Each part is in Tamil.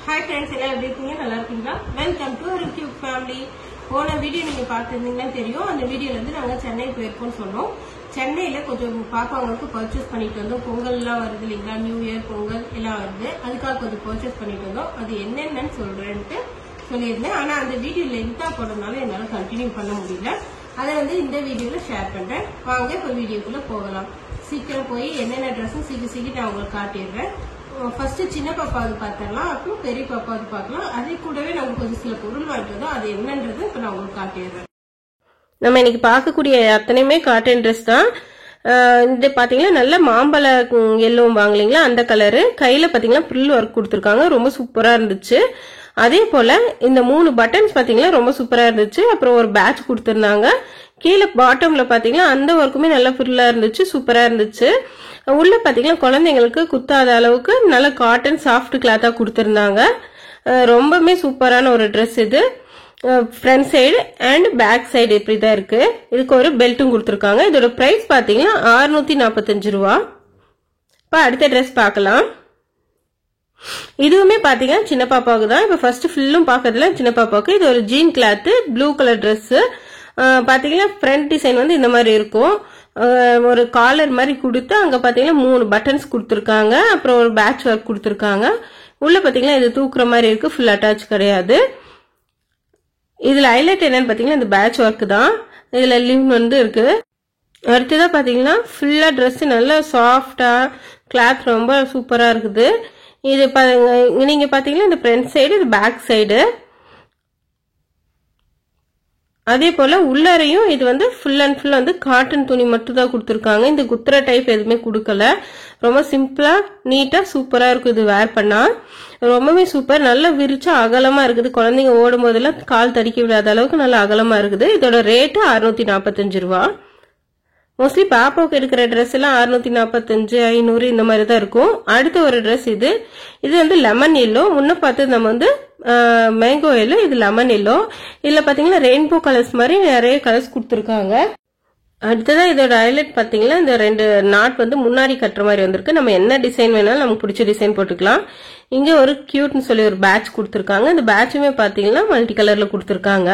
Hi friends, எல்லாரும் எப்படி இருக்கீங்க? நல்லா இருக்கீங்களா? Welcome to our YouTube family. போன வீடியோ நீங்க பார்த்திருந்தீங்கன்னா தெரியும். அந்த வீடியோல இருந்து நாங்க சென்னை போயிருக்கோம்னு சொன்னோம். சென்னையில கொஞ்சம் பாப்பாங்களுக்கு பர்ச்சேஸ் பண்ணிட்டு வந்தோம். பொங்கல் எல்லாம் வருது இல்லைங்களா? நியூ இயர் பொங்கல் எல்லாம் வருது. அதுக்காக கொஞ்சம் பர்ச்சேஸ் பண்ணிட்டு வந்தோம். அது என்னென்னு சொல்றேன்ட்டு சொல்லியிருந்தேன். ஆனா அந்த வீடியோ லென்த்தா போடுறதுனால என்னால கண்டினியூ பண்ண முடியல. அதை இந்த வீடியோல ஷேர் பண்றேன். வாங்க இப்ப வீடியோக்குள்ள போகலாம். சீக்கிரம் போய் என்னென்ன ட்ரெஸ்ஸும் சீக்கிரம் நான் உங்களுக்கு காட்டிடுறேன். ஃபர்ஸ்ட் சின்ன பாப்பாவது பார்த்தரலாம், அப்புறம் பெரிய பாப்பாவது பார்க்கலாம். அதே கூடவே நம்ம கொஞ்சம் சில பொருள் வாங்கிட்டு வந்தோம். அது என்னன்றது இப்ப நான் உங்களுக்கு காட்டிடுறேன். நம்ம இன்னைக்கு பார்க்கக்கூடிய அத்தனையுமே காட்டன் ட்ரெஸ் தான். இது பாத்தீங்கன்னா நல்ல மாம்பழ எல்லோ வாங்கலீங்களா, அந்த கலரு. கையில பாத்தீங்கன்னா பிரில் ஒர்க் கொடுத்துருக்காங்க, ரொம்ப சூப்பரா இருந்துச்சு. அதே போல இந்த 3 பட்டன்ஸ் பாத்தீங்கன்னா ரொம்ப சூப்பரா இருந்துச்சு. அப்புறம் ஒரு பேட்ச் கொடுத்திருந்தாங்க. கீழே பாட்டம்ல பாத்தீங்கன்னா அந்த ஒர்க்குமே நல்ல ஃபில்லா இருந்துச்சு, சூப்பரா இருந்துச்சு. உள்ள பாத்தீங்கன்னா குழந்தைங்களுக்கு குத்தாத அளவுக்கு நல்ல காட்டன் சாஃப்ட் கிளாத்தா கொடுத்திருந்தாங்க. ரொம்பவே சூப்பரான ஒரு ட்ரெஸ் இது. Front side and back side இப்படிதான் இருக்கு. இதுக்கு ஒரு பெல்ட்டும் கொடுத்திருக்காங்க. இதோட பிரைஸ் பாத்தீங்கன்னா 645 ரூபா. இப்ப அடுத்த ட்ரெஸ் பார்க்கலாம். இதுவுமே பாத்தீங்கன்னா சின்ன பாப்பாவுக்கு தான். இப்ப ஃபர்ஸ்ட் ஃபுல்லும் பாக்கிறதுல சின்ன பாப்பாவுக்கு. இது ஒரு jean cloth blue colour dress. பாத்தீங்கன்னா ஃப்ரண்ட் டிசைன் இந்த மாதிரி இருக்கும். ஒரு காலர் மாதிரி கொடுத்து அங்க பாத்தீங்கன்னா 3 பட்டன்ஸ் கொடுத்திருக்காங்க. அப்புறம் ஒரு பேட்ச் ஒர்க் கொடுத்திருக்காங்க. உள்ள பாத்தீங்கன்னா இது தூக்குற மாதிரி இருக்கு, ஃபுல் அட்டாச் கிடையாது. இதுல ஹைலைட் என்னன்னு பாத்தீங்கன்னா இந்த பேட்ச் ஒர்க் தான். இதுல லிவ் இருக்கு. அடுத்ததான் பாத்தீங்கன்னா ஃபுல்லா ட்ரெஸ் நல்லா சாஃப்டா கிளாத் ரொம்ப சூப்பரா இருக்குது. இது நீங்க பாத்தீங்கன்னா இந்த ஃப்ரண்ட் சைடு, இது பேக் சைடு. அதே போல உள்ளரையும் இது ஃபுல் அண்ட் ஃபுல் காட்டன் துணி மட்டும் தான் கொடுத்துருக்காங்க. இந்த குத்துற டைப் எதுவுமே கொடுக்கல. ரொம்ப சிம்பிளா நீட்டா சூப்பரா இருக்கு. இது வேர் பண்ணா ரொம்பவே சூப்பர். நல்லா விரிச்சா அகலமா இருக்குது. குழந்தைங்க ஓடும் போதெல்லாம் கால் தடிக்க விடாத அளவுக்கு நல்லா அகலமா இருக்குது. இதோட ரேட்டு 645 ரூபா. மோஸ்ட்லி பாப்பாவுக்கு எடுக்கிற ட்ரெஸ் எல்லாம் 645, 500 இந்த மாதிரி தான் இருக்கும். அடுத்த ஒரு ட்ரெஸ் இது லெமன் எல்லோ. முன்ன பார்த்து நம்ம மேங்கோ எல்லோ, இது லெமன் எல்லோ. இதுல பாத்தீங்கன்னா ரெயின்போ கலர்ஸ் மாதிரி நிறைய கலர்ஸ் கொடுத்துருக்காங்க. அடுத்ததான் இதோட ஹைலைட் பாத்தீங்கன்னா இந்த 2 நாட் முன்னாடி கட்டுற மாதிரி வந்திருக்கு. நம்ம என்ன டிசைன் வேணாலும் நமக்கு பிடிச்ச டிசைன் போட்டுக்கலாம். இங்க ஒரு கியூட்னு சொல்லி ஒரு பேட்ச் கொடுத்துருக்காங்க. இந்த பேட்சுமே பாத்தீங்கன்னா மல்டி கலர்ல கொடுத்துருக்காங்க.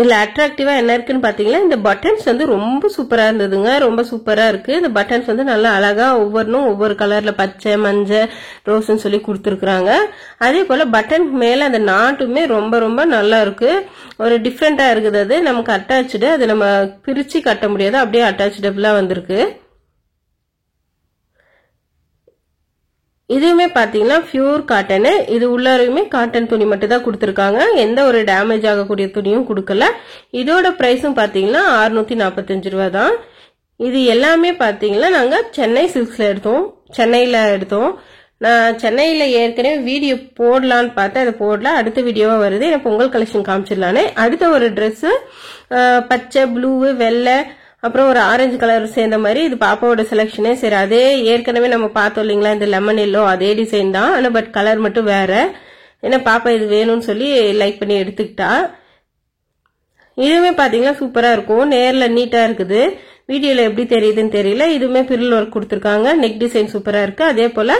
இதுல அட்ராக்டிவா என்ன இருக்குன்னு பாத்தீங்கன்னா இந்த பட்டன்ஸ் ரொம்ப சூப்பரா இருந்ததுங்க. ரொம்ப சூப்பரா இருக்கு. இந்த பட்டன்ஸ் நல்லா அழகா ஒவ்வொன்றும் ஒவ்வொரு கலர்ல பச்சை, மஞ்சள், ரோஸ்ன்னு சொல்லி கொடுத்துருக்காங்க. அதே போல பட்டன் மேல அந்த நாட்டுமே ரொம்ப ரொம்ப நல்லா இருக்கு. ஒரு டிஃப்ரெண்டா இருக்குது. அது நமக்கு அட்டாச்சு. அது நம்ம பிரிச்சு கட்ட முடியாது, அப்படியே அட்டாச்சபிளா வந்திருக்கு. இதுவுமே பாத்தீங்கன்னா பியூர் காட்டன். இது உள்ளாரையுமே காட்டன் துணி மட்டும் தான் கொடுத்திருக்காங்க. எந்த ஒரு டேமேஜ் ஆகக்கூடிய துணியும் கொடுக்கல. இதோட பிரைஸும் பாத்தீங்கன்னா 645 ரூபா தான். இது எல்லாமே பாத்தீங்கன்னா நாங்க சென்னை சில்க்ஸ்ல எடுத்தோம், சென்னையில எடுத்தோம். நான் சென்னையில ஏற்கனவே வீடியோ போடலான்னு பார்த்தேன், அதை போடல. அடுத்த வீடியோவா வருது. எனக்கு பொங்கல் கலெக்ஷன் காமிச்சிடலான்னு. அடுத்த ஒரு ட்ரெஸ் பச்சை, ப்ளூ, வெள்ளை, அப்புறம் ஒரு ஆரஞ்சு கலர் சேர்ந்த மாதிரி. இது பாப்பாவோட செலக்ஷனே. சரி, அதே ஏற்கனவே நம்ம பார்த்தோம் இல்லைங்களா இந்த லெமன் எல்லோ, அதே டிசைன் தான். ஆனா பட் கலர் மட்டும் வேற. ஏன்னா பாப்பா இது வேணும்னு சொல்லி லைக் பண்ணி எடுத்துக்கிட்டா. இதுவுமே பாத்தீங்கன்னா சூப்பரா இருக்கும். நேர்ல நீட்டா இருக்குது. வீடியோல எப்படி தெரியுதுன்னு தெரியல. இதுவுமே பிரில் ஒர்க் கொடுத்துருக்காங்க. நெக் டிசைன் சூப்பரா இருக்கு. அதே போல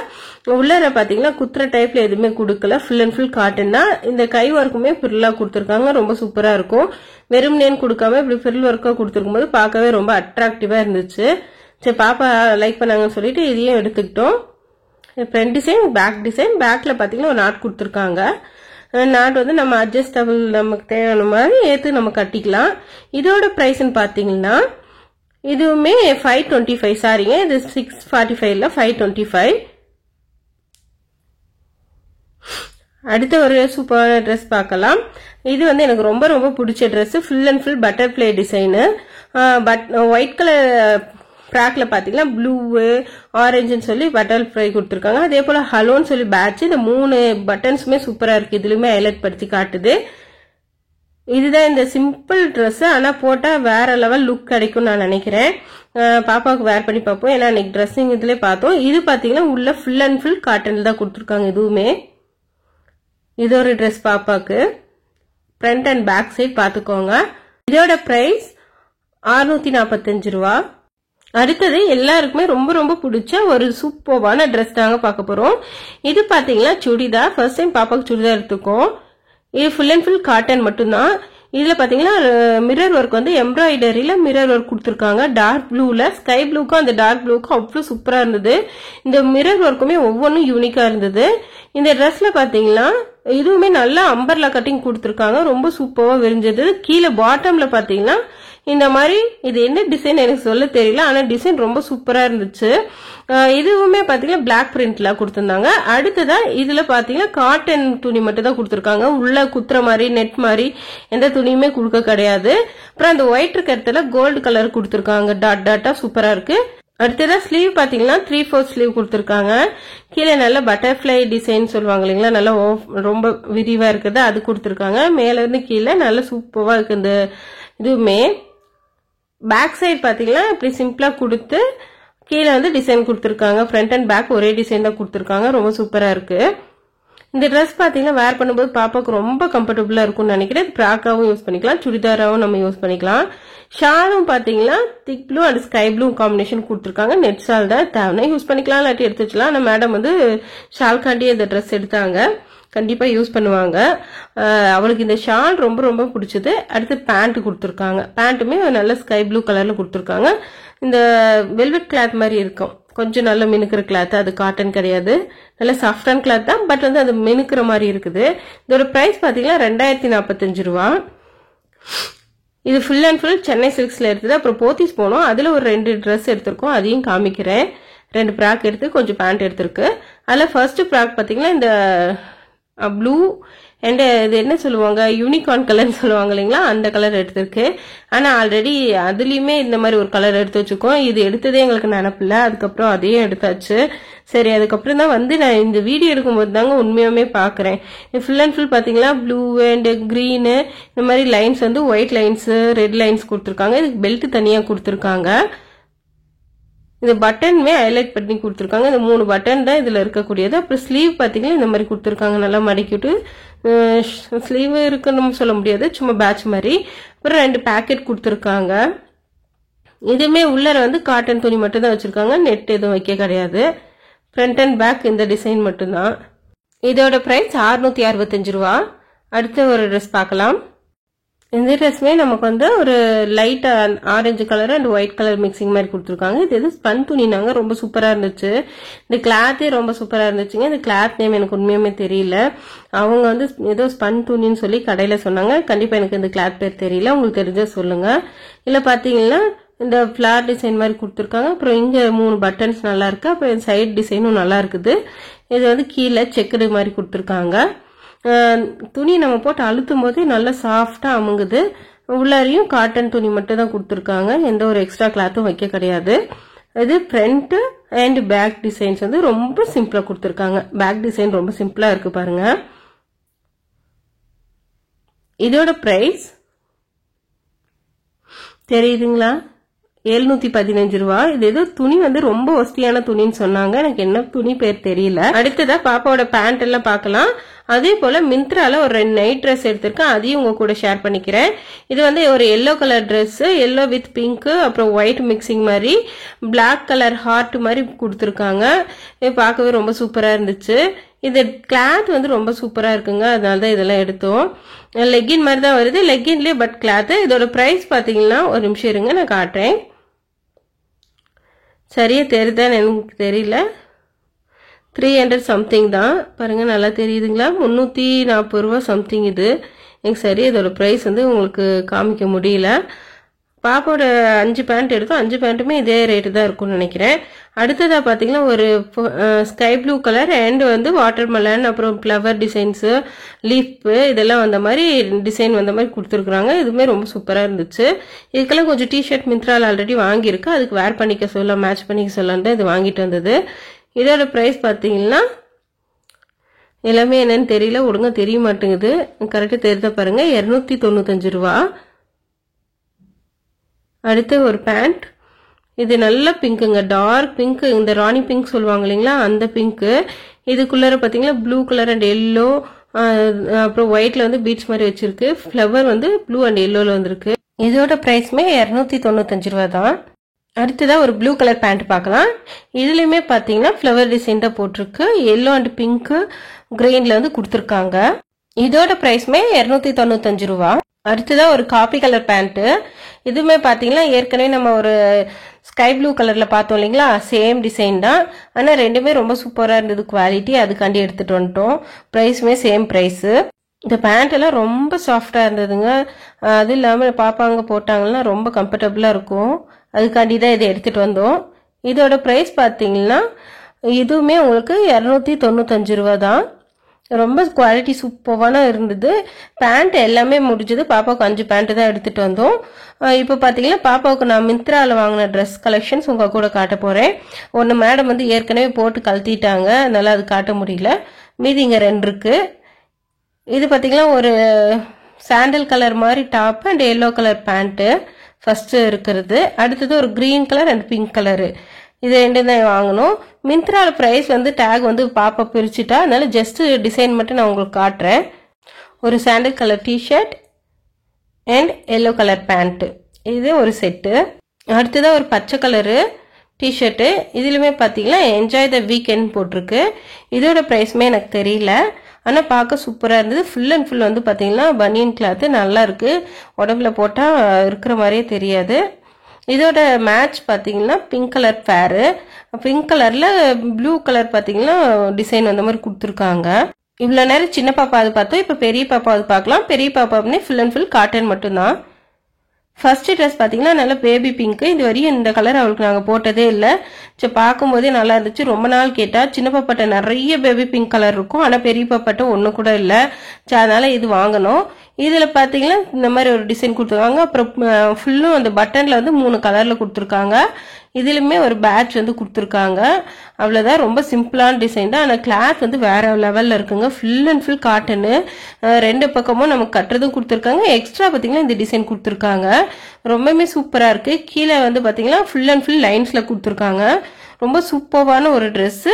உள்ளர பாத்தீங்கன்னா குத்துற டைப்ல எதுவுமே கொடுக்கல. ஃபுல் அண்ட் ஃபுல் காட்டன் தான். இந்த கை ஒர்க்குமே பிரில்லா கொடுத்துருக்காங்க. ரொம்ப சூப்பரா இருக்கும். வெறும் நேன் கொடுக்காம இப்படி பிரில் ஒர்க்கா கொடுத்துருக்கும் போது பார்க்கவே ரொம்ப அட்ராக்டிவா இருந்துச்சு. சரி, பாப்பா லைக் பண்ணாங்கன்னு சொல்லிட்டு இதையும் எடுத்துக்கிட்டோம். Front design, back design. பேக்ல பாத்தீங்கன்னா ஒரு நாட் கொடுத்துருக்காங்க. நாட் நம்ம அட்ஜஸ்டபிள், நமக்கு தேவையான மாதிரி ஏத்து நம்ம கட்டிக்கலாம். இதோட பிரைஸ்ன்னு பாத்தீங்கன்னா இதுவுமே 525. சாரிங்க, இது 645 525. அடுத்த ஒரு சூப்பரான ட்ரெஸ் பார்க்கலாம். இது எனக்கு ரொம்ப ரொம்ப பிடிச்ச dress. Full and full butterfly design. White colour ஃப்ராக்ல பாத்தீங்கன்னா ப்ளூ, ஆரஞ்சுன்னு சொல்லி பட்டர்ஃபிளை கொடுத்துருக்காங்க. அதே போல ஹலோன்னு சொல்லி பேட்ச். இந்த 3 பட்டன்ஸுமே சூப்பரா இருக்கு. இதுலயுமே ஹைலைட் படுத்தி காட்டுது. இதுதான் இந்த சிம்பிள் ட்ரெஸ். ஆனா போட்டா வேற லெவல் லுக் கிடைக்கும் நான் நினைக்கிறேன். பாப்பாவுக்கு வேர் பண்ணி பார்ப்போம். ஏன்னா இன்னைக்கு ட்ரெஸ்ஸிங் இதுல பார்த்தோம். இது பாத்தீங்கன்னா உள்ள ஃபுல் அண்ட் ஃபுல் காட்டன்ல தான் கொடுத்துருக்காங்க. இதுவுமே இது ஒரு ட்ரெஸ் பாப்பாக்கு. ஃப்ரண்ட் அண்ட் பேக் சைட் பாத்துக்கோங்க. இதோட பிரைஸ் 645 ரூபா. அடுத்தது எல்லாருக்குமே ரொம்ப ரொம்ப பிடிச்ச ஒரு சூப்பர்வான ட்ரெஸ் தாங்க பார்க்க போறோம். இது பாத்தீங்கன்னா சுடிதார். ஃபர்ஸ்ட் டைம் பாப்பாக்கு சுடிதார் எடுத்துக்கோம். இது ஃபுல் அண்ட் ஃபுல் காட்டன் மட்டும்தான். இதுல பாத்தீங்கன்னா மிரர் ஒர்க் வந்து எம்ப்ராய்டரியில மிரர் ஒர்க் கொடுத்துருக்காங்க. டார்க் ப்ளூல ஸ்கை ப்ளூக்கும் அந்த டார்க் ப்ளூக்கும் அவ்வளவு சூப்பரா இருந்தது. இந்த மிரர் ஒர்க்குமே ஒவ்வொன்றும் யூனிக்கா இருந்தது. இந்த ட்ரெஸ்ல பாத்தீங்கன்னா இதுவுமே நல்லா அம்பர்லா கட்டிங் கொடுத்துருக்காங்க. ரொம்ப சூப்பரா விரிஞ்சது. கீழே பாட்டம்ல பாத்தீங்கன்னா இந்த மாதிரி இது என்ன டிசைன் எனக்கு சொல்ல தெரியல, ஆனா டிசைன் ரொம்ப சூப்பரா இருந்துச்சு. இதுவுமே பாத்தீங்கன்னா பிளாக் பிரிண்ட்ல கொடுத்திருந்தாங்க. அடுத்ததா இதுல பாத்தீங்கன்னா காட்டன் துணி மட்டும் தான் கொடுத்திருக்காங்க. உள்ள குத்துற மாதிரி நெட் மாதிரி எந்த துணியுமே கொடுக்க கிடையாது. அப்புறம் அந்த ஒயிட் இடத்துல கோல்டு கலர் கொடுத்திருக்காங்க. டாட் டாட்டா சூப்பரா இருக்கு. அடுத்ததா ஸ்லீவ் பாத்தீங்கன்னா 3/4 ஸ்லீவ் கொடுத்திருக்காங்க. கீழே நல்ல பட்டர்ஃபிளை டிசைன் சொல்லுவாங்க இல்லைங்களா, நல்லா ரொம்ப விரிவா இருக்குது, அது கொடுத்திருக்காங்க. மேல இருந்து கீழே நல்ல சூப்பரா இருக்கு. இந்த இதுவுமே பேக் சைடு பாத்தீங்கன்னா இப்படி சிம்பிளா கொடுத்து கீழே வந்து டிசைன் கொடுத்திருக்காங்க. ஃப்ரண்ட் அண்ட் பேக் ஒரே டிசைன் தான் கொடுத்திருக்காங்க. ரொம்ப சூப்பரா இருக்கு. இந்த ட்ரெஸ் பாத்தீங்கன்னா வேர் பண்ணும்போது பாப்பாக்கு ரொம்ப கம்ஃபர்டபுளா இருக்கும்னு நினைக்கிறேன். ஃப்ராக்காவும் யூஸ் பண்ணிக்கலாம், சுடிதாராவும் நம்ம யூஸ் பண்ணிக்கலாம். ஷாலும் பாத்தீங்கன்னா திக் blue and sky blue combination கொடுத்திருக்காங்க. நெட் ஷால் தான், தேவைன்னா யூஸ் பண்ணிக்கலாம், இல்லாட்டி எடுத்து வச்சுக்கலாம். ஆனா மேடம் வந்து ஷால் காண்டி இந்த ட்ரெஸ் எடுத்தாங்க, கண்டிப்பா யூஸ் பண்ணுவாங்க. அவளுக்கு இந்த ஷால் ரொம்ப ரொம்ப பிடிச்சது. அடுத்து பேண்ட் கொடுத்திருக்காங்க. பேண்ட்டுமே நல்ல ஸ்கை ப்ளூ கலர்ல கொடுத்திருக்காங்க. இந்த வெல்வெட் கிளாத் மாதிரி இருக்கும், கொஞ்சம் நல்ல மினுக்கிற கிளாத், அது காட்டன் கிடையாது, நல்ல சாஃப்டான கிளாத் தான், பட் வந்து அது மினுக்கிற மாதிரி இருக்குது. இதோட பிரைஸ் பாத்தீங்கன்னா 2045 ரூபா. இது ஃபுல் அண்ட் ஃபுல் சென்னை சில்க்ஸ்ல எடுத்தது. அப்புறம் போத்தீஸ் போனோம், அதுல ஒரு 2 ட்ரெஸ் எடுத்திருக்கோம், அதையும் காமிக்கிறேன். 2 ஃப்ராக் எடுத்து கொஞ்சம் பேண்ட் எடுத்திருக்கு. அதுல ஃபர்ஸ்ட் ஃப்ராக் பாத்தீங்கன்னா இந்த ப்ளூ அண்ட் இது என்ன சொல்லுவாங்க, யூனிகார்ன் கலர்னு சொல்லுவாங்க இல்லைங்களா, அந்த கலர் எடுத்திருக்கு. ஆனா ஆல்ரெடி அதுலயுமே இந்த மாதிரி ஒரு கலர் எடுத்து வச்சுக்கோம். இது எடுத்ததே எங்களுக்கு நினப்பில்ல, அதுக்கப்புறம் அதையும் எடுத்தாச்சு. சரி, அதுக்கப்புறம் தான் வந்து நான் இந்த வீடியோ எடுக்கும்போது தாங்க உண்மையாவே பாக்குறேன். ஃபுல் அண்ட் ஃபுல் பாத்தீங்கன்னா ப்ளூ அண்ட் கிரீனு இந்த மாதிரி லைன்ஸ் வந்து ஒயிட் லைன்ஸ் ரெட் லைன்ஸ் கொடுத்துருக்காங்க. இதுக்கு பெல்ட் தனியா கொடுத்துருக்காங்க. இந்த பட்டனுமே ஹைலைட் பண்ணி கொடுத்துருக்காங்க. இந்த 3 பட்டன் தான் இதுல இருக்கக்கூடியது. அப்புறம் ஸ்லீவ் பாத்தீங்கன்னா இந்த மாதிரி கொடுத்துருக்காங்க, நல்லா மடக்கிட்டு ஸ்லீவ் இருக்குன்னு சொல்ல முடியாது, சும்மா பேட்ச் மாதிரி. அப்புறம் 2 பேக்கெட் கொடுத்துருக்காங்க. இதுமே உள்ளர வந்து காட்டன் துணி மட்டும் தான் வச்சிருக்காங்க, நெட் எதுவும் வைக்க கிடையாது. ஃப்ரண்ட் அண்ட் பேக் இந்த டிசைன் மட்டும்தான். இதோட பிரைஸ் 665 ரூபா. அடுத்த ஒரு ட்ரெஸ் பார்க்கலாம். இந்த ட்ரெஸ்மே நமக்கு வந்து ஒரு light orange colour and white colour mixing மாதிரி கொடுத்துருக்காங்க. இது எது ஸ்பன் துணினாங்க, ரொம்ப சூப்பரா இருந்துச்சு. இந்த கிளாத்தே ரொம்ப சூப்பரா இருந்துச்சுங்க. இந்த கிளாத் நேம் எனக்கு உண்மையுமே தெரியல, அவங்க வந்து ஏதோ ஸ்பன் துணின்னு சொல்லி கடையில சொன்னாங்க. கண்டிப்பா எனக்கு இந்த கிளாத் பேர் தெரியல, உங்களுக்கு தெரிஞ்ச சொல்லுங்க. இல்ல பாத்தீங்கன்னா இந்த ஃபிளார் டிசைன் மாதிரி கொடுத்துருக்காங்க. அப்புறம் இங்க 3 பட்டன்ஸ் நல்லா இருக்கு. அப்புறம் சைட் டிசைனும் நல்லா இருக்குது. இது வந்து கீழே செக்குடு மாதிரி கொடுத்துருக்காங்க. துணி நம்ம போட்டு அழுத்தும் போதே நல்லா சாஃப்டா அமுங்குது. உள்ளாரையும் காட்டன் துணி மட்டும் தான் கொடுத்துருக்காங்க, எந்த ஒரு எக்ஸ்ட்ரா கிளாத்தும் வைக்க கிடையாது. இது ஃப்ரண்ட் அண்ட் பேக் டிசைன்ஸ் வந்து ரொம்ப சிம்பிளா கொடுத்துருக்காங்க. பேக் டிசைன் ரொம்ப சிம்பிளா இருக்கு பாருங்க. இதோட பிரைஸ் தெரியுதுங்களா, 715 ரூபா. இது ஏதோ துணி வந்து ரொம்ப ஒஸ்தியான துணின்னு சொன்னாங்க, எனக்கு என்ன துணி பேர் தெரியல. அடுத்ததா பாப்பாவோட பேண்ட் எல்லாம் பார்க்கலாம். அதே போல மிந்த்ரால ஒரு 2 நைட் ட்ரெஸ் எடுத்திருக்கேன், அதையும் உங்க கூட ஷேர் பண்ணிக்கிறேன். இது வந்து ஒரு yellow colour dress, yellow with pink அப்புறம் ஒயிட் மிக்சிங் மாதிரி பிளாக் கலர் ஹார்ட் மாதிரி கொடுத்துருக்காங்க. இது பார்க்கவே ரொம்ப சூப்பரா இருந்துச்சு. இது கிளாத் வந்து ரொம்ப சூப்பரா இருக்குங்க, அதனாலதான் இதெல்லாம் எடுத்தோம். லெக்கின் மாதிரி தான் வருது, லெக்கின்லயே பட் கிளாத். இதோட பிரைஸ் பாத்தீங்கன்னா ஒரு நிமிஷம் இருங்க, நான் காட்டுறேன். சரியா தெரியுதான்னு எனக்கு தெரியல, 300 சம்திங் தான் பாருங்க, நல்லா தெரியுதுங்களா, 340 ரூபா சம்திங். இது எனக்கு சரி இதோட பிரைஸ் வந்து உங்களுக்கு காமிக்க முடியல. பாப்பாவோட 5 பேண்ட் எடுத்தோம், 5 பேண்ட்டுமே இதே ரேட்டு தான் இருக்கும்னு நினைக்கிறேன். அடுத்ததா பாத்தீங்கன்னா ஒரு ஸ்கை ப்ளூ கலர் அண்ட் வந்து வாட்டர் மெலன் அப்புறம் ஃபிளவர் டிசைன்ஸ் லீஃப் இதெல்லாம் வந்த மாதிரி டிசைன் வந்த மாதிரி கொடுத்துருக்காங்க. இதுவுமே ரொம்ப சூப்பரா இருந்துச்சு. இதுக்கெல்லாம் கொஞ்சம் டிஷர்ட் மிந்த்ரால ஆல்ரெடி வாங்கியிருக்கு, அதுக்கு வேர் பண்ணிக்க சொல்ல மேட்ச் பண்ணிக்க சொல்லலாம் தான் இது வாங்கிட்டு வந்தது. இதோட பிரைஸ் பாத்தீங்கன்னா எல்லாமே என்னன்னு தெரியல, ஒழுங்கா தெரிய மாட்டேங்குது, கரெக்டா தெரியுதா பாருங்க, 295 ரூபா. அடுத்து ஒரு பேண்ட், இது நல்ல பிங்க்குங்க, டார்க் பிங்க், இந்த ராணி பிங்க் சொல்லுவாங்க இல்லைங்களா அந்த பிங்க். இதுக்குள்ளார பாத்தீங்கன்னா ப்ளூ கலர் அண்ட் எல்லோ அப்புறம் ஒயிட்ல வந்து பீட்ஸ் மாதிரி வச்சிருக்கு. ஃபிளவர் வந்து ப்ளூ அண்ட் எல்லோல வந்திருக்கு. இதோட பிரைஸ்மே 295 ரூபா தான். அடுத்ததா ஒரு ப்ளூ கலர் பேண்ட் பார்க்கலாம். இதுலயுமே பாத்தீங்கன்னா ஃப்ளவர் டிசைன் தான் போட்டிருக்கு. எல்லோ அண்ட் பிங்க் கிரீன்ல வந்து கொடுத்துருக்காங்க. இதோட பிரைஸ்மே 295 ரூபா. அடுத்ததா ஒரு காபி கலர் பேண்ட். இதுமே பாத்தீங்கன்னா ஏற்கனவே நம்ம ஒரு ஸ்கை ப்ளூ கலர்ல பார்த்தோம் இல்லைங்களா, சேம் டிசைன் தான். ஆனா ரெண்டுமே ரொம்ப சூப்பரா இருந்தது குவாலிட்டி, அதுக்காண்டி எடுத்துட்டு வந்துட்டோம். பிரைஸ்மே சேம் பிரைஸ். இந்த பேண்ட் எல்லாம் ரொம்ப சாஃப்டா இருந்ததுங்க. அது இல்லாம பாப்பாங்க போட்டாங்கன்னா ரொம்ப கம்ஃபர்டபுளா இருக்கும். அதுக்காண்டி தான் இதை எடுத்துட்டு வந்தோம். இதோட பிரைஸ் பாத்தீங்கன்னா இதுவுமே உங்களுக்கு 295 ரூபா தான். ரொம்ப குவாலிட்டி சூப்பரான இருந்தது. பேண்ட் எல்லாமே முடிஞ்சது. பாப்பாவுக்கு 5 பேண்ட் தான் எடுத்துட்டு வந்தோம். இப்போ பாத்தீங்கன்னா பாப்பாவுக்கு நான் மிந்த்ரால வாங்கின ட்ரெஸ் கலெக்ஷன்ஸ் உங்க கூட காட்ட போறேன். ஒன்னு மேடம் வந்து ஏற்கனவே போட்டு கழட்டிட்டாங்க, அதனால அது காட்ட முடியல. மீதி இங்க 2 இருக்கு. இது பாத்தீங்கன்னா ஒரு சாண்டல் கலர் மாதிரி top and yellow colour pant first இருக்கிறது. அடுத்தது ஒரு green colour and pink colour. இது 2 தான் வாங்கணும். மிந்த்ரால பிரைஸ் வந்து டேக் வந்து பாப்பா பிரிச்சுட்டா, அதனால ஜஸ்ட் டிசைன் மட்டும் நான் உங்களுக்கு காட்டுறேன். ஒரு sandal colour T-shirt and yellow colour pant, இது ஒரு செட்டு. அடுத்ததான் ஒரு பச்சை கலரு டிஷர்ட்டு. இதுலயுமே பாத்தீங்கன்னா என்ஜாய் த வீக்கெண்ட் போட்டிருக்கு. இதோட பிரைஸ்மே எனக்கு தெரியல, ஆனா பார்க்க சூப்பரா இருந்தது. ஃபுல் அண்ட் ஃபுல் வந்து பாத்தீங்கன்னா பனியன் கிளாத் நல்லா இருக்கு. உடம்புல போட்டா இருக்கிற மாதிரியே தெரியாது. இதோட மேட்ச் பாத்தீங்கன்னா பிங்க் கலர் ஃபேரு. பிங்க் கலர்ல ப்ளூ கலர் பாத்தீங்கன்னா டிசைன் வந்த மாதிரி கொடுத்துருக்காங்க. இவ்வளவு நேரம் சின்ன பாப்பா அது பார்த்தோம். இப்ப பெரிய பாப்பா அது பார்க்கலாம். பெரிய பாப்பா ஃபுல் அண்ட் ஃபுல் காட்டன் மட்டும்தான். ஃபர்ஸ்ட் ட்ரெஸ் பாத்தீங்கன்னா நல்ல பேபி பிங்க். இது வரையும் இந்த கலர் அவளுக்கு நாங்க போட்டதே இல்ல. சரி, பார்க்கும் போதே நல்லா இருந்துச்சு. ரொம்ப நாள் கேட்டா. சின்ன பாப்பாட்ட நிறைய பேபி பிங்க் கலர் இருக்கும், ஆனா பெரிய பாப்பாட்ட ஒண்ணு கூட இல்ல. சரி, அதனால இது வாங்கணும். இதுல பாத்தீங்கன்னா இந்த மாதிரி ஒரு டிசைன் கொடுத்துருக்காங்க. அப்புறம் ஃபுல்லும் அந்த பட்டன்ல வந்து 3 கலர்ல கொடுத்துருக்காங்க. இதுலயுமே ஒரு பேட்ச் வந்து கொடுத்துருக்காங்க. அவ்வளவுதான். ரொம்ப சிம்பிளான டிசைன் தான், ஆனா கிளாத் வந்து வேற லெவல்ல இருக்குங்க. Full and full cotton. 2 பக்கமும் நமக்கு கட்டுறதும் கொடுத்துருக்காங்க. எக்ஸ்ட்ரா பாத்தீங்கன்னா இந்த டிசைன் கொடுத்துருக்காங்க. ரொம்பவே சூப்பரா இருக்கு. கீழே வந்து பாத்தீங்கன்னா ஃபுல் அண்ட் ஃபுல் லைன்ஸ்ல கொடுத்துருக்காங்க. ரொம்ப சூப்பரான ஒரு ட்ரெஸ்.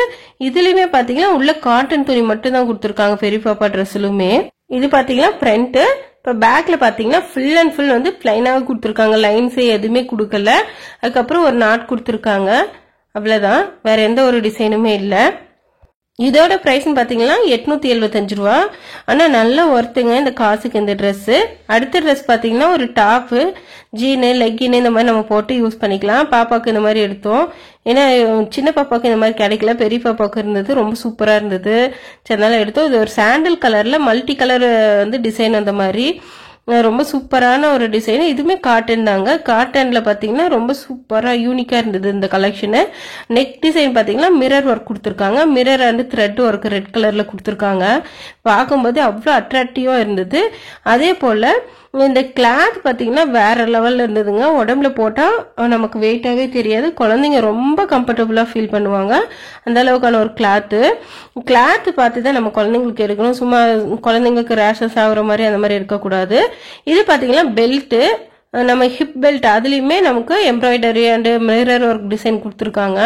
இதுலயுமே பாத்தீங்கன்னா உள்ள காட்டன் துணி மட்டும் தான் கொடுத்துருக்காங்க பெரிய பாப்பா ட்ரெஸ்லுமே. இது பாத்தீங்கன்னா ஃப்ரண்ட். இப்ப பேக்ல பாத்தீங்கன்னா ஃபுல் அண்ட் ஃபுல் வந்து பிளைனாக கொடுத்துருக்காங்க. லைன்ஸ் எதுவுமே கொடுக்கல. அதுக்கப்புறம் ஒரு நாட் கொடுத்துருக்காங்க. அவ்வளவுதான், வேற எந்த ஒரு டிசைனுமே இல்ல. இதோட பிரைஸ் பாத்தீங்கன்னா 875 ரூபா. ஆனா நல்ல ஒர்த்துங்க இந்த காசுக்கு இந்த ட்ரெஸ். அடுத்த ட்ரெஸ் பாத்தீங்கன்னா ஒரு டாப், ஜீனு, லெக்கின் இந்த மாதிரி நம்ம போட்டு யூஸ் பண்ணிக்கலாம். பாப்பாக்கு இந்த மாதிரி எடுத்தோம். ஏன்னா சின்ன பாப்பாக்கு இந்த மாதிரி கிடைக்கல, பெரிய பாப்பாக்கு இருந்தது. ரொம்ப சூப்பரா இருந்தது. அதனால எடுத்தோம். இது ஒரு சாண்டல் கலர்ல மல்டி கலர் வந்து டிசைன் அந்த மாதிரி ரொம்ப சூப்பரான ஒரு டிசைன். இதுவுமே காட்டன் தாங்க. காட்டன்ல பாத்தீங்கன்னா ரொம்ப சூப்பரா யூனிக்கா இருந்தது இந்த கலெக்ஷன். நெக் டிசைன் பாத்தீங்கன்னா மிரர் ஒர்க் கொடுத்துருக்காங்க. Mirror and thread work red கலர்ல கொடுத்துருக்காங்க. பார்க்கும்போது அவ்வளவு அட்ராக்டிவா இருந்தது. அதே போல இந்த கிளாத் பாத்தீங்கன்னா வேற லெவல்ல இருந்ததுங்க. உடம்புல போட்டா நமக்கு வெயிட்டாவே தெரியாது. குழந்தைங்க ரொம்ப கம்ஃபர்டபுளா ஃபீல் பண்ணுவாங்க. அந்த அளவுக்கான ஒரு கிளாத் பார்த்துதான் நம்ம குழந்தைங்களுக்கு எடுக்கணும். சும்மா குழந்தைங்களுக்கு ரேஷஸ் ஆகுற மாதிரி அந்த மாதிரி இருக்கக்கூடாது. இது பாத்தீங்கன்னா பெல்ட், நம்ம ஹிப் பெல்ட். அதுலயுமே நமக்கு embroidery and mirror work design கொடுத்துருக்காங்க.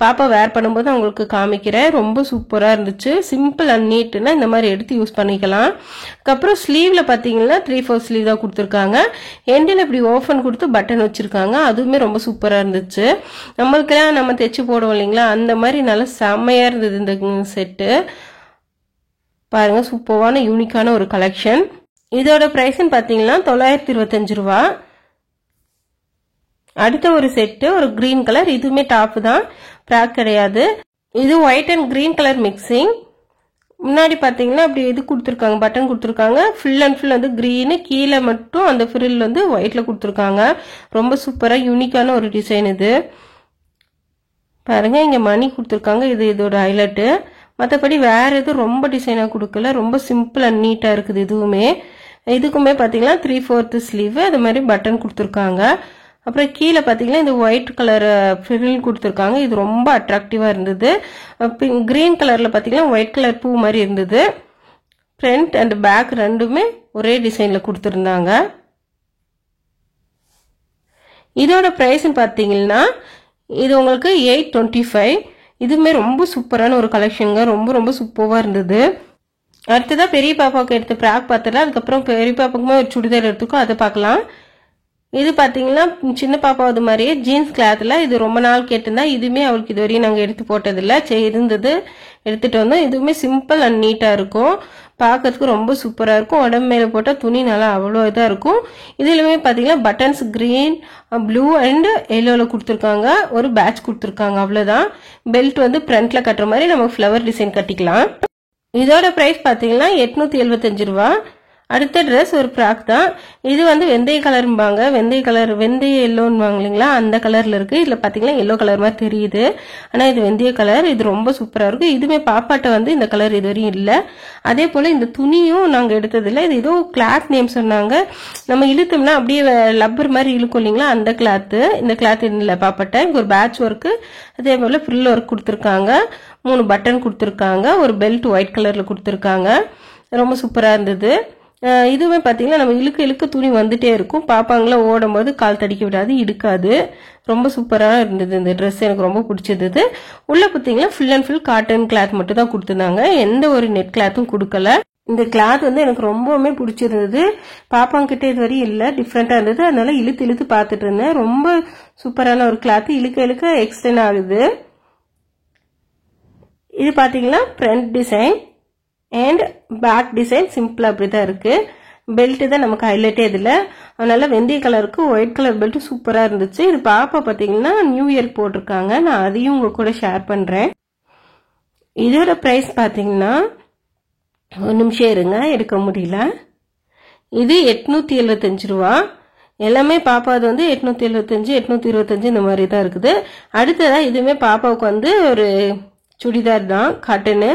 பாப்பா வேர் பண்ணும்போது அவங்களுக்கு காமிக்கிறேன். ரொம்ப சூப்பரா இருந்துச்சு. சிம்பிள் அண்ட் நீட்னா இந்த மாதிரி எடுத்து யூஸ் பண்ணிக்கலாம். அதுக்கப்புறம் ஸ்லீவ்ல பாத்தீங்கன்னா 3/4 ஸ்லீவ் தான் கொடுத்துருக்காங்க. எண்டில் இப்படி ஓபன் கொடுத்து பட்டன் வச்சிருக்காங்க. அதுவுமே ரொம்ப சூப்பரா இருந்துச்சு. நம்மளுக்கெல்லாம் நம்ம தைச்சு போடுவோம் இல்லைங்களா, அந்த மாதிரி நல்லா செம்மையா இருந்தது இந்த செட்டு. பாருங்க, சூப்பரான யூனிக்கான ஒரு கலெக்ஷன். இதோட பிரைஸ் பாத்தீங்கன்னா 925 ரூபா. அடுத்த ஒரு செட்டு ஒரு கிரீன் கலர். இதுவுமே டாப் தான், பிராக் கிடையாது. இது white and green colour mixing. முன்னாடி பாத்தீங்கன்னா அப்படி இது கொடுத்துருக்காங்க, பட்டன் கொடுத்துருக்காங்க. ஃபுல் அண்ட் ஃபுல் வந்து கிரீனு, கீழே மட்டும் அந்த ஃப்ரில் வந்து ஒயிட்ல கொடுத்துருக்காங்க. ரொம்ப சூப்பரா யூனிக்கான ஒரு டிசைன் இது. பாருங்க, இங்க மணி கொடுத்துருக்காங்க. இது இதோட ஹைலைட்டு. மற்றபடி வேற எதுவும் ரொம்ப டிசைனா கொடுக்கல. ரொம்ப சிம்பிள் அண்ட் நீட்டா இருக்குது. இதுக்குமே பாத்தீங்கன்னா 3/4 ஸ்லீவ், அது மாதிரி பட்டன் கொடுத்துருக்காங்க. அப்புறம் கீழே பாத்தீங்கன்னா இந்த ஒயிட் கலர் ஃப்ரில் கொடுத்துருக்காங்க. இது ரொம்ப அட்ராக்டிவா இருந்தது. கிரீன் கலர்ல பாத்தீங்கன்னா ஒயிட் கலர் பூ மாதிரி இருந்தது. ஃப்ரண்ட் அண்ட் பேக் ரெண்டுமே ஒரே டிசைன்ல கொடுத்துருந்தாங்க. இதோட பிரைஸ் பாத்தீங்கன்னா இது உங்களுக்கு 825. இதுவுமே ரொம்ப சூப்பரான ஒரு கலெக்ஷனுங்க. ரொம்ப ரொம்ப சூப்பரா இருந்தது. அடுத்ததான் பெரிய பாப்பாவுக்கு எடுத்த ஃப்ராக் பார்த்துடலாம். அதுக்கப்புறம் பெரிய பாப்பாக்குமே ஒரு சுடிதார் எடுத்துக்கோ, அதை பார்க்கலாம். இது பாத்தீங்கன்னா சின்ன பாப்பாவது மாதிரியே ஜீன்ஸ் கிளாத்ல இது ரொம்ப நாள் கேட்டிருந்தா. இதுவுமே அவளுக்கு இது வரையும் நாங்க எடுத்து போட்டதில்ல. இருந்தது எடுத்துட்டு வந்தோம். இதுவுமே சிம்பிள் அண்ட் நீட்டா இருக்கும். பார்க்கறதுக்கு ரொம்ப சூப்பரா இருக்கும். உடம்பு மேல போட்டா துணி நல்லா அவ்வளோ இதா இருக்கும். இதுலயுமே பாத்தீங்கன்னா பட்டன்ஸ் கிரீன், ப்ளூ அண்ட் எல்லோல கொடுத்துருக்காங்க. ஒரு பேட்ச் கொடுத்துருக்காங்க, அவ்வளவுதான். பெல்ட் வந்து ஃப்ரண்ட்ல கட்டுற மாதிரி நம்ம ஃபிளவர் டிசைன் கட்டிக்கலாம். இதோட பிரைஸ் பாத்தீங்கன்னா 875 ரூபா. அடுத்த ட்ரெஸ் ஒரு ஃப்ராக் தான். இது வந்து வெந்தய கலர்பாங்க. வெந்தய எல்லோன்னு இல்லைங்களா, அந்த கலர்ல இருக்கு. இதுல பாத்தீங்கன்னா எல்லோ கலர் மாதிரி தெரியுது, ஆனா இது வெந்தய கலர். இது ரொம்ப சூப்பரா இருக்கு. இதுமே பாப்பாட்ட வந்து இந்த கலர் இது வரையும் இல்ல. அதே போல இந்த துணியும் நாங்க எடுத்தது இல்ல. இது ஏதோ கிளாத் நேம் சொன்னாங்க. நம்ம இழுத்தோம்னா அப்படியே லப்பர் மாதிரி இழுக்கும் இல்லைங்களா, அந்த கிளாத். இந்த கிளாத் இல்ல பாப்பாட்ட. இங்க ஒரு பேட்ச் ஒர்க், அதே போல ஃப்ரில் ஒர்க் கொடுத்துருக்காங்க. 3 பட்டன் கொடுத்துருக்காங்க. ஒரு பெல்ட் ஒயிட் கலர்ல கொடுத்துருக்காங்க. ரொம்ப சூப்பரா இருந்தது. இதுவே பாத்தீங்கன்னா நம்ம இழுக்க துணி வந்துட்டே இருக்கும். பாப்பாங்கள ஓடும் போது கால் தடிக்க விடாது, இடுக்காது. ரொம்ப சூப்பரா இருந்தது இந்த ட்ரெஸ். எனக்கு ரொம்ப பிடிச்சது. உள்ள பாத்தீங்கன்னா full and full cotton cloth மட்டும் தான் கொடுத்துருந்தாங்க. எந்த ஒரு நெட் கிளாத்தும் கொடுக்கல. இந்த கிளாத் வந்து எனக்கு ரொம்பவுமே பிடிச்சிருந்தது. பாப்பாங்க கிட்ட இது வரையும் இல்ல, டிஃப்ரெண்டா இருந்தது. அதனால இழுத்து பாத்துட்டு இருந்தேன். ரொம்ப சூப்பரான ஒரு கிளாத். இழுக்க எக்ஸ்டெண்ட் ஆகுது. இது பாத்தீங்கன்னா front design and back design சிம்பிளா அப்படிதான் இருக்கு. பெல்ட் தான் நமக்கு ஹைலைட்டே இதுல. அதனால வெந்தய கலருக்கு ஒயிட் கலர் பெல்ட் சூப்பரா இருந்துச்சு. இது பாப்பா பாத்தீங்கன்னா நியூ இயர் போட்டிருக்காங்க. நான் அதையும் உங்க கூட ஷேர் பண்றேன். இதோட பிரைஸ் பாத்தீங்கன்னா, ஒரு நிமிஷம் இருங்க, எடுக்க முடியல. இது 875 ரூபா. எல்லாமே பாப்பாது வந்து 875, 825 இந்த மாதிரி தான் இருக்குது. அடுத்ததா இதுவுமே பாப்பாவுக்கு வந்து ஒரு சுடிதார் தான், காட்டனு.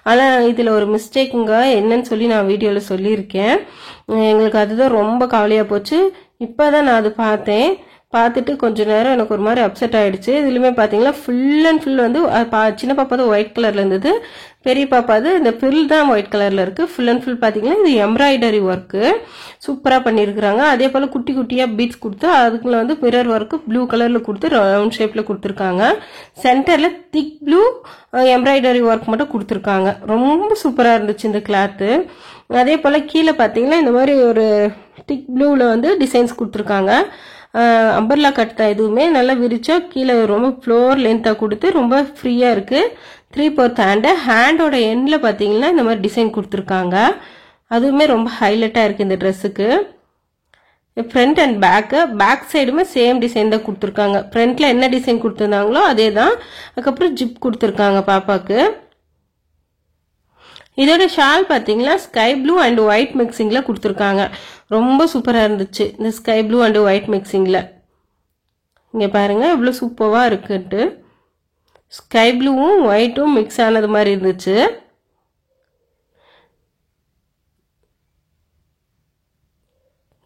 ஆனா இதுல ஒரு மிஸ்டேக்குங்க, என்னன்னு சொல்லி நான் வீடியோல சொல்லியிருக்கேன். எங்களுக்கு அதுதான் ரொம்ப கவலையா போச்சு. இப்பதான் நான் அது பார்த்தேன். பார்த்துட்டு கொஞ்ச நேரம் எனக்கு ஒரு மாதிரி அப்செட் ஆயிடுச்சு. இதுலயுமே பாத்தீங்கன்னா ஃபுல் அண்ட் ஃபுல் வந்து சின்ன பாப்பா ஒயிட் கலர்ல இருந்தது. பெரிய பாப்பாது இந்த ஃபில் தான் ஒயிட் கலர்ல இருக்கு. ஃபுல் அண்ட் ஃபுல் பாத்தீங்கன்னா இது எம்ப்ராய்டரி ஒர்க் சூப்பரா பண்ணிருக்காங்க. அதே போல குட்டி குட்டியா பீட்ஸ் கொடுத்து அதுக்குள்ள வந்து மிரர் ஒர்க் ப்ளூ கலர்ல கொடுத்து ரவுண்ட் ஷேப்ல கொடுத்துருக்காங்க. சென்டர்ல திக் ப்ளூ எம்ப்ராய்டரி ஒர்க் மட்டும் கொடுத்துருக்காங்க. ரொம்ப சூப்பரா இருந்துச்சு இந்த கிளாத். அதே போல கீழே பாத்தீங்கன்னா இந்த மாதிரி ஒரு திக் ப்ளூல வந்து டிசைன்ஸ் கொடுத்துருக்காங்க. அம்பர்லா கட் தான். இதுவுமே நல்லா விரிச்சா கீழே ரொம்ப ஃப்ளோர் லென்த்தா கொடுத்து ரொம்ப ஃப்ரீயா இருக்கு. 3/4 ஹேண்டோட எண்ட்ல பாத்தீங்கன்னா இந்த மாதிரி டிசைன் கொடுத்துருக்காங்க. அதுவுமே ரொம்ப ஹைலைட்டா இருக்கு இந்த ட்ரெஸ்ஸுக்கு. ஃப்ரண்ட் அண்ட் பேக் சைடுமே சேம் டிசைன் தான் கொடுத்துருக்காங்க. ஃப்ரண்ட்ல என்ன டிசைன் கொடுத்துருந்தாங்களோ அதே தான். அதுக்கப்புறம் ஜிப் கொடுத்துருக்காங்க பாப்பாக்கு. இதோட ஷால் பாத்தீங்கன்னா ஸ்கை ப்ளூ அண்ட் ஒயிட் மிக்சிங்ல கொடுத்துருக்காங்க. ரொம்ப சூப்பரா இருந்துச்சு இந்த ஸ்கை ப்ளூ அண்ட் ஒயிட் மிக்சிங்ல. இங்க பாருங்க இவ்வளவு சூப்பரா இருக்குன்ட்டு. ஸ்கை ப்ளூவும் ஒயிட்டும் மிக்ஸ் ஆனது மாதிரி இருந்துச்சு.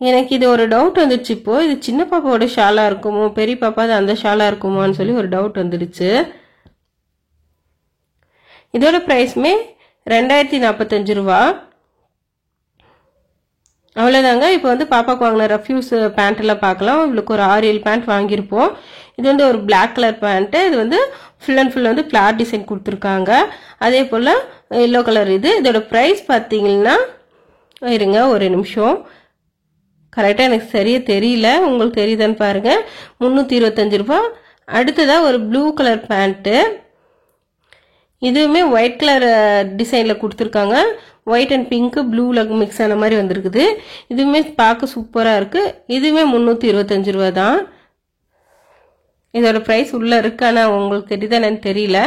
எனக்கு இது ஒரு டவுட் வந்துச்சு. இப்போ இது சின்ன பாப்பாவோட ஷாலா இருக்குமோ, பெரிய பாப்பா அந்த ஷாலா இருக்குமோன்னு சொல்லி ஒரு டவுட் வந்துடுச்சு. இதோட பிரைஸ்மே 2045 ரூபா. அவ்வளவுதாங்க. இப்போ வந்து பாப்பாக்கு வாங்கின ரஃப்யூஸ் பேண்ட் எல்லாம் பார்க்கலாம். இவளுக்கு ஒரு 6-7 பேண்ட் வாங்கியிருப்போம். இது வந்து ஒரு பிளாக் கலர் பேண்ட். இது வந்து ஃபுல் அண்ட் ஃபுல் வந்து ஃபிளார் டிசைன் கொடுத்துருக்காங்க. அதே போல எல்லோ கலர். இதோட பிரைஸ் பார்த்தீங்கன்னா, இருங்க ஒரு நிமிஷம், கரெக்டா எனக்கு சரியா தெரியல, உங்களுக்கு தெரியுதான்னு பாருங்க. 325 ரூபா. அடுத்ததா ஒரு ப்ளூ கலர் பேண்ட். இதுவுமே ஒயிட் கலர் டிசைன்ல கொடுத்துருக்காங்க. ஒயிட் அண்ட் பிங்க் ப்ளூல மிக்ஸ் ஆன மாதிரி வந்திருக்குது. இதுவுமே பார்க்க சூப்பரா இருக்கு. இதுவுமே 325 ரூபா தான். இதோட பிரைஸ் உள்ள இருக்கு, ஆனா உங்களுக்கு தெரியுதானு தெரியல.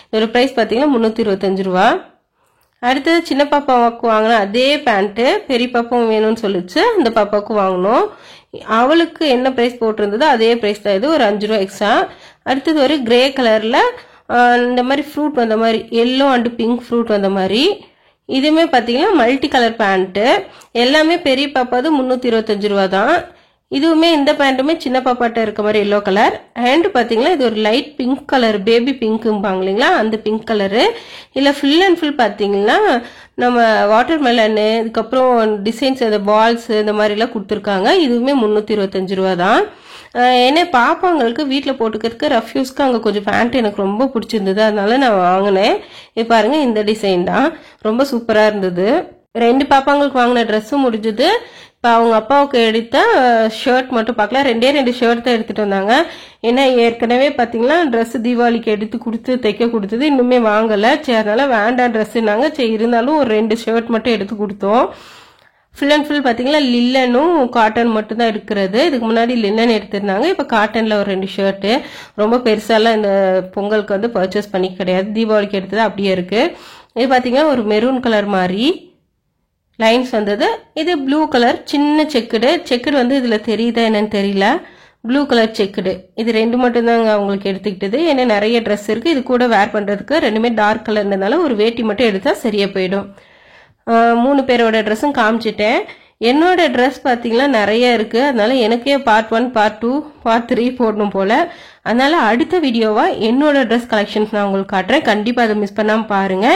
இதோட பிரைஸ் பாத்தீங்கன்னா 325 ரூபா. அடுத்தது சின்ன பாப்பாவுக்கு வாங்கின அதே பேண்ட் பெரிய பாப்பாவும் வேணும்னு சொல்லிச்சு. இந்த பாப்பாவுக்கு வாங்கணும். அவளுக்கு என்ன பிரைஸ் போட்டிருந்ததோ அதே பிரைஸ் தான். இது ஒரு 5 ரூபா எக்ஸ்ட்ரா. அடுத்தது ஒரு கிரே கலர்ல இந்த மாதிரி ஃப்ரூட் வந்த மாதிரி, எல்லோ அண்ட் பிங்க் ஃப்ரூட் வந்த மாதிரி. இதுவுமே பாத்தீங்கன்னா மல்டி கலர் பேண்ட். எல்லாமே பெரிய பாப்பாது 325 ரூபா தான். இதுவுமே இந்த பேண்ட்டுமே சின்ன பாப்பாட்ட இருக்க மாதிரி எல்லோ கலர். ஹேண்ட் பாத்தீங்கன்னா இது ஒரு லைட் பிங்க் கலர், பேபி பிங்க்பாங்க இல்லைங்களா, அந்த பிங்க் கலரு. இல்ல ஃபுல் அண்ட் ஃபுல் பாத்தீங்கன்னா நம்ம வாட்டர் மெலனு, இதுக்கப்புறம் டிசைன்ஸ் அந்த பால்ஸ் இந்த மாதிரி எல்லாம் கொடுத்துருக்காங்க. இதுவுமே 325 ரூபா தான். ஏன்னா பாப்பாங்களுக்கு வீட்டுல போட்டுக்கிறதுக்கு ரஃப்யூஸ்க்கு அங்க கொஞ்சம் பேண்ட் எனக்கு ரொம்ப பிடிச்சிருந்தது, அதனால நான் வாங்கினேன். இது பாருங்க இந்த டிசைன் தான், ரொம்ப சூப்பரா இருந்தது. 2 பாப்பாங்களுக்கு வாங்கின ட்ரெஸ்ஸும் முடிஞ்சது. இப்போ அவங்க அப்பாவுக்கு எடுத்த ஷர்ட் மட்டும் பார்க்கலாம். 2 ஷர்ட் தான் எடுத்துட்டு வந்தாங்க. ஏன்னா ஏற்கனவே பார்த்தீங்கன்னா ட்ரெஸ் தீபாவளிக்கு எடுத்து கொடுத்து தைக்க கொடுத்தது இன்னுமே வாங்கலை. சரி அதனால வேண்டாம் ட்ரெஸ்ஸுனாங்க. சரி இருந்தாலும் ஒரு 2 ஷர்ட் மட்டும் எடுத்து கொடுத்தோம். ஃபுல் அண்ட் ஃபுல் பார்த்தீங்கன்னா லில்லனும் காட்டன் மட்டும் தான் எடுக்கிறது. இதுக்கு முன்னாடி லில்லன் எடுத்திருந்தாங்க. இப்போ காட்டனில் ஒரு 2 ஷர்ட்டு. ரொம்ப பெருசாலாம் இந்த பொங்கலுக்கு வந்து பர்ச்சேஸ் பண்ணி கிடையாது. தீபாவளிக்கு எடுத்தது அப்படியே இருக்கு. இது பார்த்தீங்கன்னா ஒரு மெரூன் கலர் மாதிரி லைன்ஸ் வந்தது. இது ப்ளூ கலர் சின்ன செக்குடு வந்து இதுல தெரியுதா என்னன்னு தெரியல. ப்ளூ கலர் செக்குடு இது 2 மட்டும் தாங்க அவங்களுக்கு எடுத்துக்கிட்டது. ஏன்னா நிறைய ட்ரெஸ் இருக்கு. இது கூட வேர் பண்றதுக்கு 2மே டார்க் கலர்னால ஒரு வேட்டி மட்டும் எடுத்தா சரியா போயிடும். 3 பேரோட ட்ரெஸ்ஸும் காமிச்சிட்டேன். என்னோட ட்ரெஸ் பார்த்தீங்கன்னா நிறைய இருக்கு. அதனால எனக்கே பார்ட் 1 பார்ட் 2 பார்ட் 3 போடணும் போல. அதனால அடுத்த வீடியோவா என்னோட ட்ரெஸ் கலெக்ஷன்ஸ் நான் உங்களுக்கு காட்டுறேன். கண்டிப்பா அதை மிஸ் பண்ணாம பாருங்க.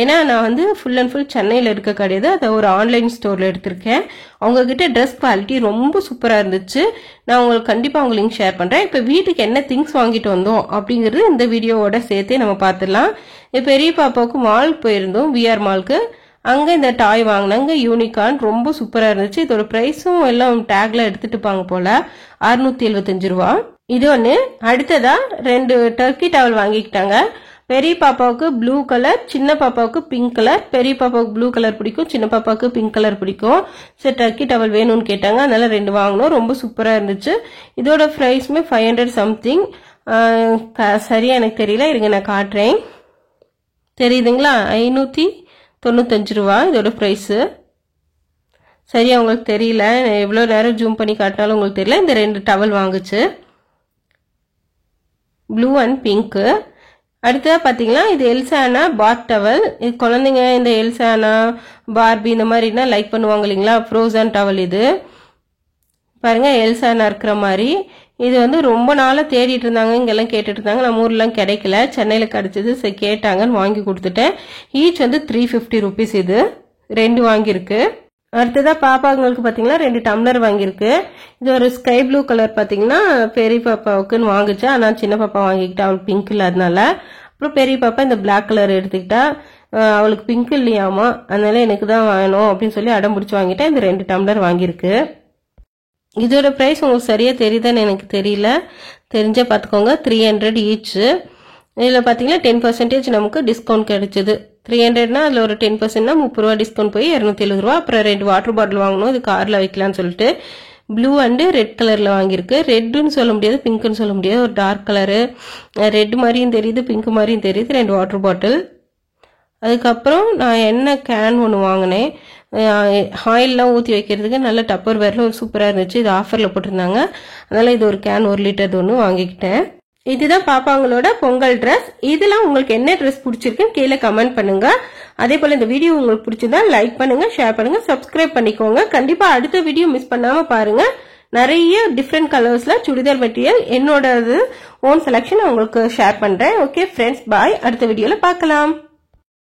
ஏன்னா நான் வந்து ஃபுல் அண்ட் ஃபுல் சென்னையில இருக்க கிடையாது. அதை ஒரு ஆன்லைன் ஸ்டோர்ல எடுத்திருக்கேன். அவங்க கிட்ட ட்ரெஸ் குவாலிட்டி ரொம்ப சூப்பரா இருந்துச்சு. நான் உங்களுக்கு கண்டிப்பா அவங்க லிங்க் ஷேர் பண்றேன். இப்ப வீட்டுக்கு என்ன திங்ஸ் வாங்கிட்டு வந்தோம் அப்படிங்கிறது இந்த வீடியோவோட சேர்த்தே நம்ம பார்த்துடலாம். பெரிய பாப்பாவுக்கு மாலுக்கு போயிருந்தோம், விஆர் மாலுக்கு. அங்க இந்த டாய் வாங்கினாங்க, யூனிகார்ன். ரொம்ப சூப்பரா இருந்துச்சு. இதோட பிரைஸும் எல்லாம் டேக்ல எடுத்துட்டுப்பாங்க போல. 675 ரூபா. இது ஒண்ணு. அடுத்ததா 2 டர்க்கி டவல் வாங்கிக்கிட்டாங்க. பெரிய பாப்பாவுக்கு ப்ளூ கலர், சின்ன பாப்பாவுக்கு பிங்க் கலர். பெரிய பாப்பாவுக்கு ப்ளூ கலர் பிடிக்கும், சின்ன பாப்பாவுக்கு பிங்க் கலர் பிடிக்கும். சரி டர்க்கி டவல் வேணும்னு கேட்டாங்க, அதனால 2 வாங்கினோம். ரொம்ப சூப்பரா இருந்துச்சு. இதோட பிரைஸ்மே 500 சம்திங். சரியா எனக்கு தெரியல, இருங்க நான் காட்டுறேன். தெரியுதுங்களா? 595 ரூபா இதோட பிரைஸ். சரியா உங்களுக்கு தெரியல, எவ்வளவு நேரம் ஜூம் பண்ணி காட்டினாலும் உங்களுக்கு தெரியல. இந்த 2 டவல் வாங்குச்சு, ப்ளூ அண்ட் பிங்க். அடுத்ததா பாத்தீங்கன்னா இது எல்சானா பாத் டவல். இது குழந்தைங்க இந்த எல்சானா பார்பி இந்த மாதிரினா லைக் பண்ணுவாங்க இல்லைங்களா, ஃப்ரோசன் டவல். இது பாருங்க எல்சானா இருக்கிற மாதிரி. இது வந்து ரொம்ப நாளா தேடிட்டு இருந்தாங்க, இங்கெல்லாம் கேட்டுட்டு இருந்தாங்க. நம்ம ஊர்லாம் கிடைக்கல, சென்னையில கிடைச்சது. சரி கேட்டாங்கன்னு வாங்கி கொடுத்துட்டேன். ஈச் வந்து 350 ருபீஸ். இது 2 வாங்கியிருக்கு. அடுத்ததா பாப்பாங்களுக்கு பாத்தீங்கன்னா 2 டம்ளர் வாங்கியிருக்கு. இது ஒரு ஸ்கை ப்ளூ கலர் பாத்தீங்கன்னா பெரிய பாப்பாவுக்குன்னு வாங்குச்சு. ஆனா சின்ன பாப்பா வாங்கிக்கிட்டா, அவளுக்கு பிங்க் இல்லாதனால. அப்புறம் பெரிய பாப்பா இந்த பிளாக் கலர் எடுத்துக்கிட்டா, அவளுக்கு பிங்க் இல்லையாமா, அதனால எனக்கு தான் வேணும் அப்படின்னு சொல்லி அடம் பிடிச்சு வாங்கிட்டேன். இந்த 2 டம்ளர் வாங்கியிருக்கு. இதோட பிரைஸ் உங்களுக்கு சரியா தெரியுதான்னு எனக்கு தெரியல, தெரிஞ்சா பாத்துக்கோங்க. 300 ஈச். இதுல பாத்தீங்கன்னா 10% நமக்கு டிஸ்கவுண்ட் கிடைச்சது. 300னா அதுல ஒரு 10%னா 30 ரூபா டிஸ்கவுண்ட் போய் 270 ரூபா. அப்புறம் 2 வாட்டர் பாட்டில் வாங்கணும், இது கார்ல வைக்கலாம்னு சொல்லிட்டு. ப்ளூ அண்ட் ரெட் கலர்ல வாங்கியிருக்கு. ரெட்னு சொல்ல முடியாது, பிங்க்னு சொல்ல முடியாது, ஒரு டார்க் கலரு. ரெட் மாதிரியும் தெரியுது, பிங்க் மாதிரியும் தெரியுது. 2 வாட்டர் பாட்டில். அதுக்கப்புறம் நான் எண்ணெய் கேன் ஒன்று வாங்கினேன், ஆயில்லாம் ஊற்றி வைக்கிறதுக்கு. நல்ல டப்பர் வேர்ல ஒரு சூப்பராக இருந்துச்சு. இது ஆஃபரில் போட்டிருந்தாங்க, அதனால இது ஒரு கேன் 1 லிட்டர் ஒன்று வாங்கிக்கிட்டேன். இதுதான் பாப்பாங்களோட பொங்கல் ட்ரெஸ். இதெல்லாம் உங்களுக்கு என்ன ட்ரெஸ் பிடிச்சிருக்குன்னு கீழே கமெண்ட் பண்ணுங்க. அதே போல இந்த வீடியோ உங்களுக்கு பிடிச்சிருந்தா லைக் பண்ணுங்க, ஷேர் பண்ணுங்க, சப்ஸ்கிரைப் பண்ணிக்கோங்க. கண்டிப்பா அடுத்த வீடியோ மிஸ் பண்ணாம பாருங்க. நிறைய டிஃப்ரெண்ட் கலர்ஸ்ல சுடிதார் மெட்டீரியல் என்னோட ஓன் செலக்ஷன் உங்களுக்கு ஷேர் பண்றேன். ஓகே ஃப்ரெண்ட்ஸ், பாய். அடுத்த வீடியோல பார்க்கலாம்.